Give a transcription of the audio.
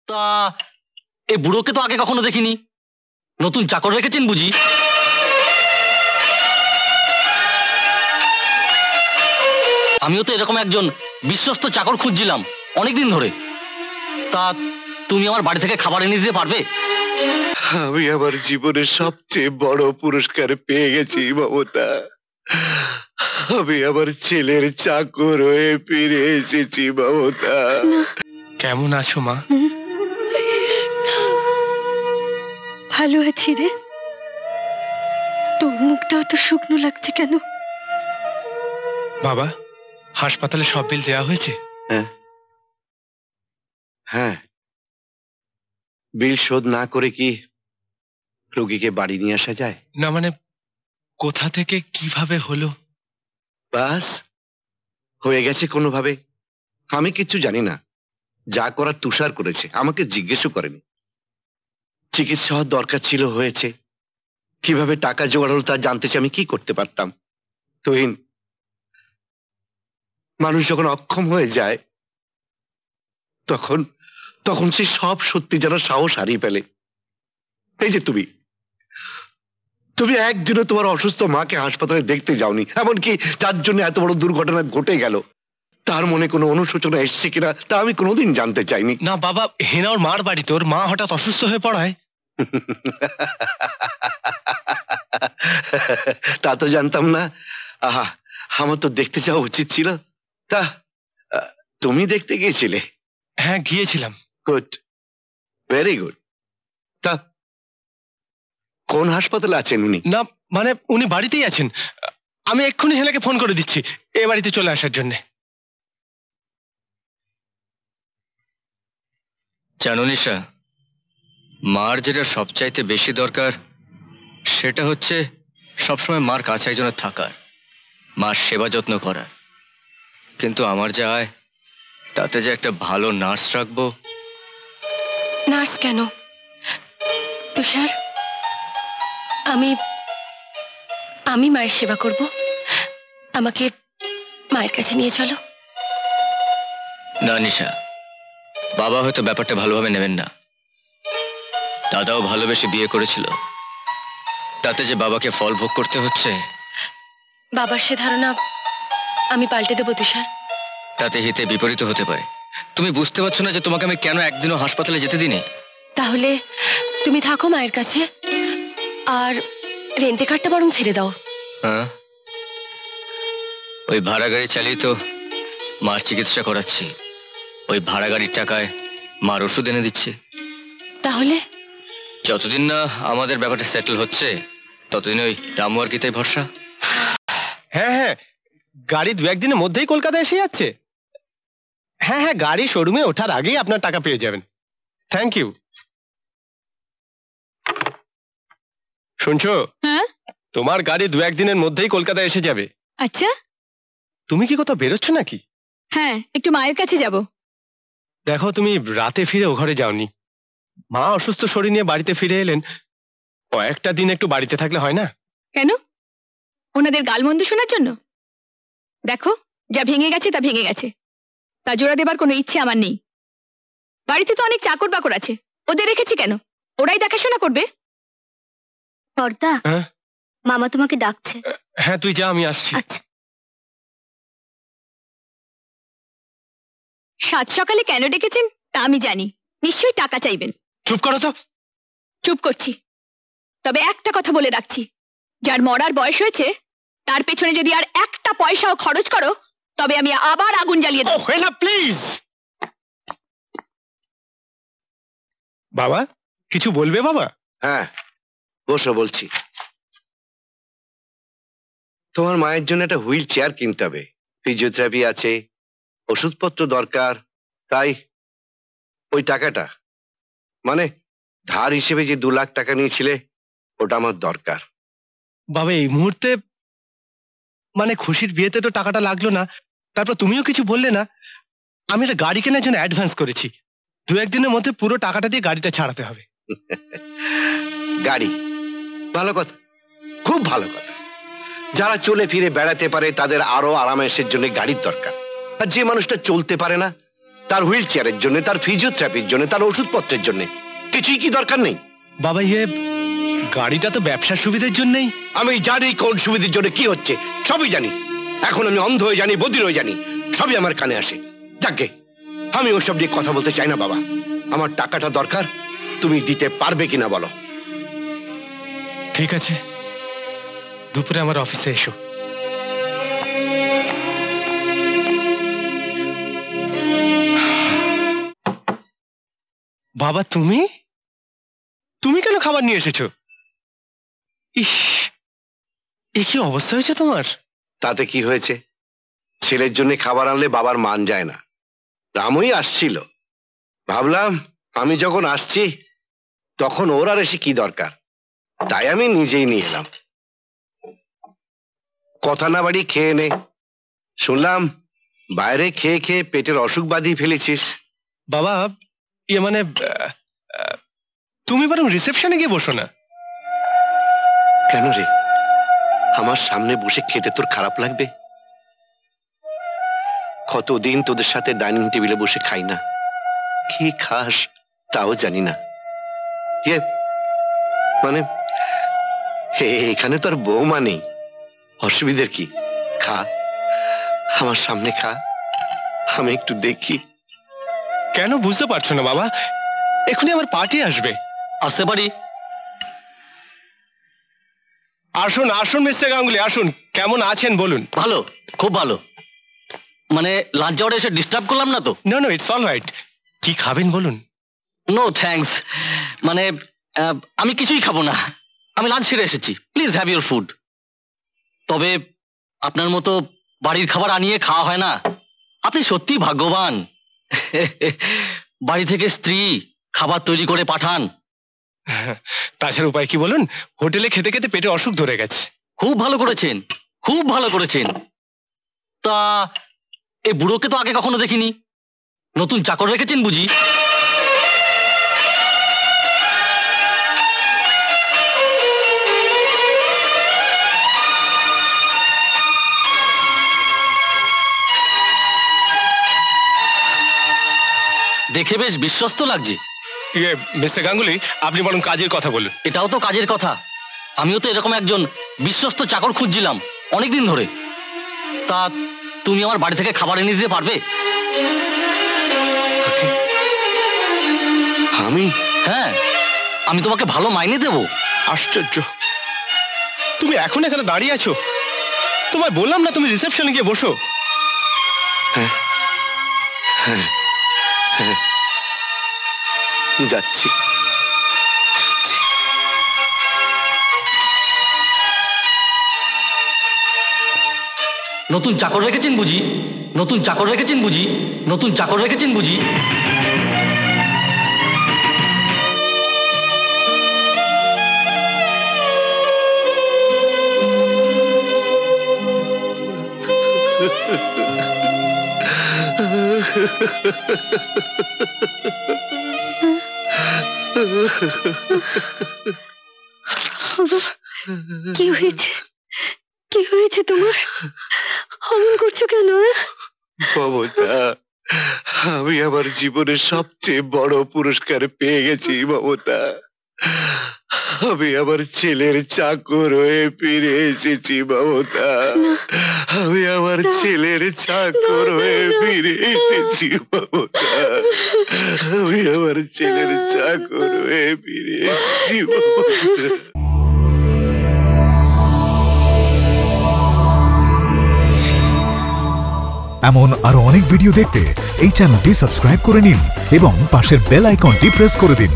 তা এ বুড়োকে তো আগে কখনো দেখিনি, নতুন চাকর রেখেছেন বুঝি? আমিও তো এরকম একজন বিশ্বস্ত চাকর খুঁজছিলাম অনেকদিন ধরে। তা তুমি আমার বাড়ি থেকে খাবার এনে দিতে পারবে? আমি আমার জীবনের সবচেয়ে বড় পুরস্কার পেয়ে গেছি মমতা। আমি আমার ছেলের চাকর হয়ে ফিরে এসেছি মমতা। কেমন আছো মা? ভালো আছি রে। তোর মুখটা অত শুকনো লাগছে কেন? বাবা, হাসপাতালে সব বিল দেওয়া হয়েছে? হ্যাঁ, বিল শোধ না করে কি রোগীকে বাড়ি নিয়ে আসা যায়? না মানে কোথা থেকে কিভাবে হলো? বাস হয়ে গেছে কোনোভাবে। আমি কিচ্ছু জানি না, যা করার তুষার করেছে, আমাকে জিজ্ঞেসও করেনি। চিকিৎসা হওয়ার দরকার ছিল, হয়েছে। কিভাবে টাকা জোগাড় হলো তা জানতে চাই, আমি কি করতে পারতাম? তুহিন, মানুষ যখন অক্ষম হয়ে যায় তখন তখন সে সব সত্যি জানার সাহস হারিয়ে ফেলে। এই যে তুমি তুমি একদিনও তোমার অসুস্থ মাকে হাসপাতালে দেখতে যাওনি, এমনকি যার জন্য এত বড় দুর্ঘটনা ঘটে গেল তার মনে কোনো অনুশোচনা এসছে কিনা তা আমি কোনোদিন জানতে চাইনি। না বাবা, হেনা ওর মার বাড়িতে, ওর মা হঠাৎ অসুস্থ হয়ে পড়ায়। তা তো জানতাম না। আহা, আমার তো দেখতে যাওয়া উচিত ছিল। তা তুমি দেখতে গিয়েছিলে? হ্যাঁ গিয়েছিলাম। Good, very good. তা কোন হাসপাতালে আছেন উনি? না মানে উনি বাড়িতেই আছেন। আমি এক্ষুনি হেনাকে ফোন করে দিচ্ছি এ বাড়িতে চলে আসার জন্য। জানো নিশা, মার যেটা সবচাইতে বেশি দরকার সেটা হচ্ছে সবসময় মার কাছে একজনের থাকার, মার সেবা যত্ন করার। কিন্তু আমার যা আয় তাতে যে একটা ভালো নার্স রাখবো। নার্স কেন তুষার? আমি আমি মায়ের সেবা করব। আমাকে মায়ের কাছে নিয়ে চলো। না নিশা, বাবা হয়তো ব্যাপারটা ভালোভাবে নেবেন না। দাদাও ভালোবেসে বিয়ে করেছিল, তাতে যে বাবাকে ফল ভোগ করতে হচ্ছে। বাবার সে ধারণা আমি পাল্টে দেবো তুষার। তাতে হিতে বিপরীত হতে পারে। তুমি বুঝতে পারছো না যে তোমাকে আমি কেন একদিনও হাসপাতালে যেতে দিইনি? তাহলে তুমি থাকো মায়ের কাছে, আর রেন্টে কারটা বরং ছেড়ে দাও। হ্যাঁ, ওই ভাড়া গাড়ি চালিয়ে তো মার চিকিৎসা করাচ্ছি। ওই ভাড়া গাড়ির টাকায় মার ওষুধ এনে দিচ্ছে। তাহলে যতদিন না আমাদের ব্যাপারটা সেটেল হচ্ছে ততদিন ওই রামু আর গীতাই ভরসা। হ্যাঁ হ্যাঁ, গাড়ি দু একদিনের মধ্যেই কলকাতা এসে যাচ্ছে। হ্যাঁ হ্যাঁ, গাড়ি শোরুমে ওঠার আগেই আপনার টাকা পেয়ে যাবেন। Thank you. শুনছো? হ্যাঁ, তোমার গাড়ি দু একদিনের মধ্যেই কলকাতা এসে যাবে। আচ্ছা। তুমি কি কোথাও বেরোচ্ছ নাকি? হ্যাঁ, একটু মায়ের কাছে যাব। দেখো, তুমি রাতে ফিরে ও ঘরে যাওনি। মা অসুস্থ শরীর নিয়ে বাড়িতে ফিরে এলেন, কয়েকটা দিন একটু বাড়িতে থাকলে হয় না? কেন? ওনাদের গালমন্দ শোনার জন্য? দেখো, যা ভেঙে গেছে তা ভেঙে গেছে, তা জোড়া দেবার কোনো ইচ্ছে আমার নেই। বাড়িতে তো অনেক চাকর বাকর আছে, ওদের রেখেছি কেন? ওরাই দেখাশোনা করবে। পর্দা, হ্যাঁ মামা তোমাকে ডাকছে। হ্যাঁ, তুই যা, আমি আসছি। আচ্ছা। সাত সকালে কেন ডেকেছেন তা আমি জানি, নিশ্চয়ই টাকা চাইবেন। চুপ করো তো। চুপ করছি। তবে একটা কথা বলে রাখছি, যার মরার বয়স হয়েছে তার পেছনে যদি আর একটা পয়সাও খরচ করো তবে আমি আবার আগুন জ্বালিয়ে দেব। হেনা প্লিজ। বাবা, কিছু বলবে বাবা? হ্যাঁ, বসো, বলছি। তোমার মায়ের জন্য একটা হুইল চেয়ার কিনতে হবে, ফিজিওথেরাপি আছে, ওষুধপত্র দরকার। তাই ওই টাকাটা, মানে ধার হিসেবে যে 2 লাখ টাকা নিয়েছিলে, ওটা আমার দরকার। বাবা, এই মুহূর্তে মানে খুশির বিয়েতে তো টাকাটা লাগলো না, তারপর তুমিও কিছু বললে না। আমি একটা গাড়ি কেনার জন্য অ্যাডভান্স করেছি, দু একদিনের মধ্যে পুরো টাকাটা দিয়ে গাড়িটা ছাড়াতে হবে। গাড়ি? ভালো কথা, খুব ভালো কথা। যারা চলে ফিরে বেড়াতে পারে তাদের আরো আরামের জন্য গাড়ির দরকার। আর যে মানুষটা চলতে পারে না তার হুইল চেয়ারের জন্য, তার ফিজিওথেরাপির জন্য, তার ওষুধপত্রের জন্য। কিছুই কি দরকার নেই? বাবা গাড়িটা তো ব্যবসার সুবিধার জন্যই। আমি জানি কোন সুবিধার জন্য কি হচ্ছে, সবই জানি। এখন আমি অন্ধ হয়ে জানি, বধির হয়ে জানি, সবই আমার কানে আসে। যাকে আমি ওসব নিয়ে কথা বলতে চাই না বাবা। আমার টাকাটা দরকার, তুমি দিতে পারবে কিনা বলো। ঠিক আছে, দুপুরে আমার অফিসে এসো। বাবা তুমি তুমি কেন খাবার নিয়ে এসেছো? ইস, এ কি অবস্থা হয়েছে তোমার? তাতে কি হয়েছে? ছেলের জন্য খাবার আনলে বাবার মান যায় না। রামই আসছিল, ভাবলাম আমি যখন আসছি তখন ওর আর এসে কি দরকার, তাই আমি নিজেই নিয়ে এলাম। কথা না বাড়ি খেয়ে নে। শুনলাম বাইরে খেয়ে খেয়ে পেটের অসুখ বাঁধিয়ে ফেলেছিস। বাবা মানে তুমি বরং রিসেপশনে গিয়ে বসো না। কেন রে, আমার সামনে বসে খেতে তোর খারাপ লাগবে? কতদিন তোদের সাথে ডাইনিং টেবিলে বসে খাই না, কি খাস তাও জানি না। মানে এখানে তোর বৌমা নেই, অসুবিধার কি? খা, আমার সামনে খা, আমি একটু দেখি। কেন বুঝতে পারছো না বাবা? এখনই আমার পার্টি আসবে। আসতে পারি? আসুন আসুন মিস্টার গাঙ্গুলি, আসুন। কেমন আছেন বলুন? ভালো, খুব ভালো। মানে লাঞ্চ আওয়ারে এসে ডিস্টার্ব করলাম না তো? No no, it's all right. কি খাবেন বলুন? নো থ্যাঙ্কস, মানে আমি কিছুই খাবো না, আমি লাঞ্চ সেরে এসেছি। Please have your food. তবে আপনার মতো বাড়ির খাবার আনিয়ে খাওয়া হয় না। আপনি সত্যি ভাগ্যবান। বাড়ি থেকে স্ত্রী খাবার তৈরি করে পাঠান। তাছাড়া উপায় কি বলুন? হোটেলে খেতে খেতে পেটে অসুখ ধরে গেছে। খুব ভালো করেছেন, খুব ভালো করেছেন। তা এই বুড়োকে তো আগে কখনো দেখিনি, নতুন চাকর রেখেছেন বুঝি? দেখে বেশ বিশ্বস্ত লাগছে। মিস্টার গাঙ্গুলি, আপনি বরং কাজের কথা বলুন। এটাও তো কাজের কথা। আমিও তো এরকম একজন বিশ্বস্ত চাকর খুঁজছিলাম অনেকদিন ধরে। তা তুমি আমার বাড়ি থেকে খাবার এনে দিতে পারবে? আমি? হ্যাঁ, আমি তোমাকে ভালো মাইনে দেবো। আশ্চর্য, তুমি এখন এখানে দাঁড়িয়ে আছো? তোমায় বললাম না তুমি রিসেপশনে গিয়ে বসো। হ্যাঁ হ্যাঁ হ্যাঁ, যাচ্ছি। নতুন চাকর রেখেছেন বুঝি? নতুন চাকর রেখেছেন বুঝি? নতুন চাকর রেখেছেন বুঝি? কি হয়েছে? কি হয়েছে তোমার? অমন করছো কেন? মমতা, আমি আমার জীবনের সবচেয়ে বড় পুরস্কার পেয়ে গেছি মমতা। আমি আমার ছেলের চাকর হয়ে ফিরে এসেছি মমতা। আমি আমার ছেলের চাকর হয়ে ফিরে এসেছি মমতা। আমি আমার ছেলের চাকর হয়ে ফিরে এসেছি মমতা। এমন আরো অনেক ভিডিও দেখতে এই চ্যানেলটি সাবস্ক্রাইব করে নিন এবং পাশের বেল আইকনটি প্রেস করে দিন।